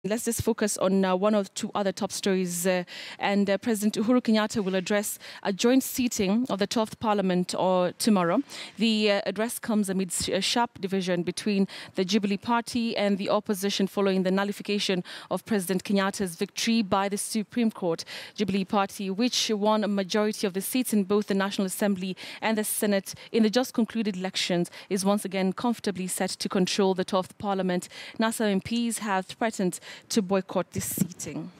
Let's just focus on one or two other top stories. President Uhuru Kenyatta will address a joint seating of the 12th Parliament tomorrow. The address comes amidst a sharp division between the Jubilee Party and the opposition following the nullification of President Kenyatta's victory by the Supreme Court. Jubilee Party, which won a majority of the seats in both the National Assembly and the Senate in the just concluded elections, is once again comfortably set to control the 12th Parliament. NASA MPs have threatened to boycott this seating.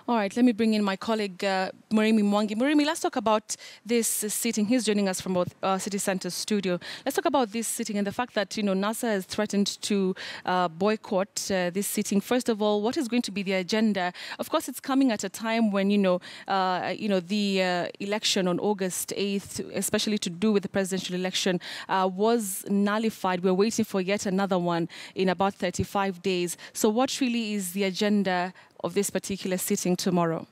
All right, let me bring in my colleague, Murimi Mwangi. Murimi, let's talk about this sitting. He's joining us from our City Center studio. Let's talk about this sitting and the fact that, NASA has threatened to boycott this sitting. First of all, what is going to be the agenda? Of course, it's coming at a time when, the election on August 8th, especially to do with the presidential election, was nullified. We're waiting for yet another one in about 35 days. So what really is the agenda of this particular sitting tomorrow?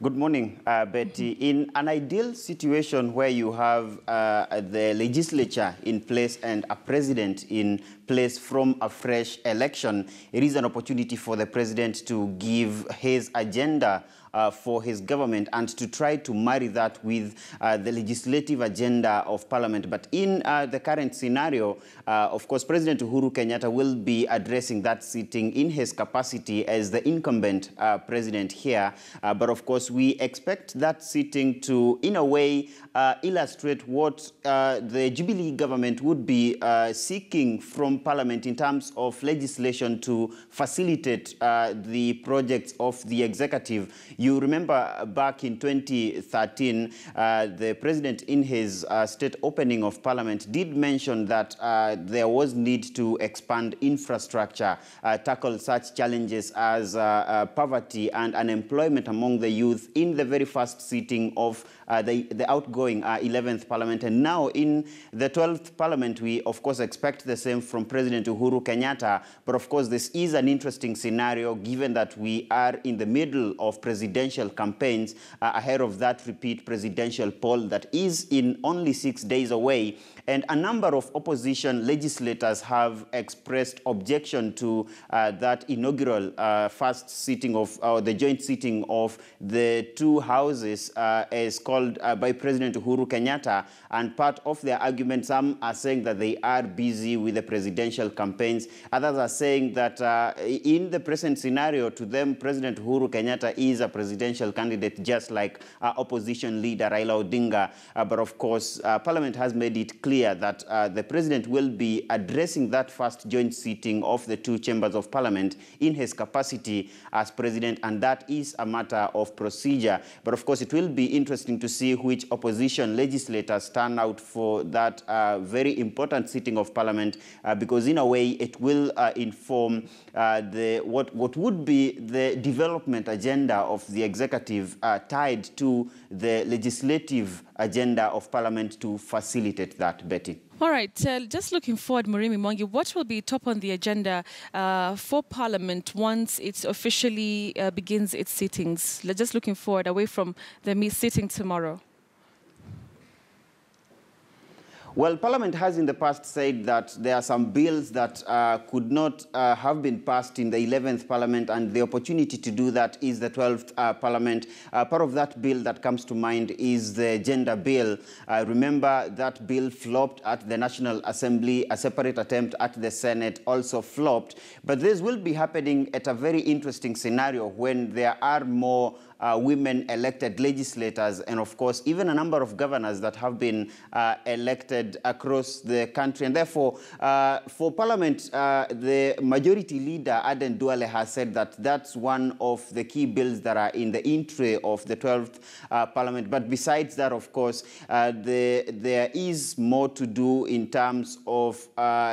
Good morning, Betty. In an ideal situation where you have the legislature in place and a president in place from a fresh election, it is an opportunity for the president to give his agenda for his government and to try to marry that with the legislative agenda of Parliament. But in the current scenario, of course, President Uhuru Kenyatta will be addressing that sitting in his capacity as the incumbent president here. But of course, we expect that sitting to, in a way, illustrate what the Jubilee government would be seeking from Parliament in terms of legislation to facilitate the projects of the executive. You remember back in 2013, the president in his state opening of Parliament did mention that there was need to expand infrastructure, tackle such challenges as poverty and unemployment among the youth in the very first sitting of the outgoing 11th Parliament. And now in the 12th Parliament, we of course expect the same from President Uhuru Kenyatta. But of course, this is an interesting scenario given that we are in the middle of presidential campaigns ahead of that repeat presidential poll that is in only 6 days away. And a number of opposition legislators have expressed objection to that inaugural first sitting of the joint sitting of the two houses as called by President Uhuru Kenyatta. And part of their argument, some are saying that they are busy with the presidential campaigns. Others are saying that in the present scenario, to them, President Uhuru Kenyatta is a presidential candidate, just like opposition leader Raila Odinga. But of course, Parliament has made it clear that the president will be addressing that first joint sitting of the two chambers of Parliament in his capacity as president, and that is a matter of procedure. But of course, it will be interesting to see which opposition legislators turn out for that very important sitting of Parliament, because in a way it will inform what would be the development agenda of the executive tied to the legislative agenda of Parliament to facilitate that, Betty. All right, just looking forward, Murimi Mwangi, what will be top on the agenda for Parliament once it officially begins its sittings? Just looking forward away from the sitting tomorrow. Well, Parliament has in the past said that there are some bills that could not have been passed in the 11th Parliament, and the opportunity to do that is the 12th Parliament. Part of that bill that comes to mind is the gender bill. Remember, that bill flopped at the National Assembly. A separate attempt at the Senate also flopped. But this will be happening at a very interesting scenario when there are more women elected legislators, and of course even a number of governors that have been elected across the country. And therefore, for Parliament, the majority leader, Aden Duale, has said that that's one of the key bills that are in the entry of the 12th Parliament. But besides that, of course, there is more to do in terms of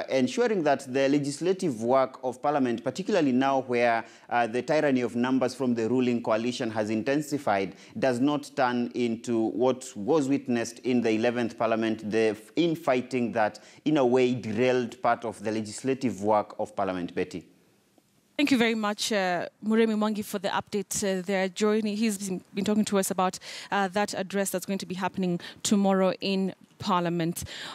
ensuring that the legislative work of Parliament, particularly now where the tyranny of numbers from the ruling coalition has intensified does not turn into what was witnessed in the 11th Parliament, the infighting that in a way derailed part of the legislative work of Parliament, Betty. Thank you very much, Muremi Mwangi, for the update there. He's been talking to us about that address that's going to be happening tomorrow in Parliament.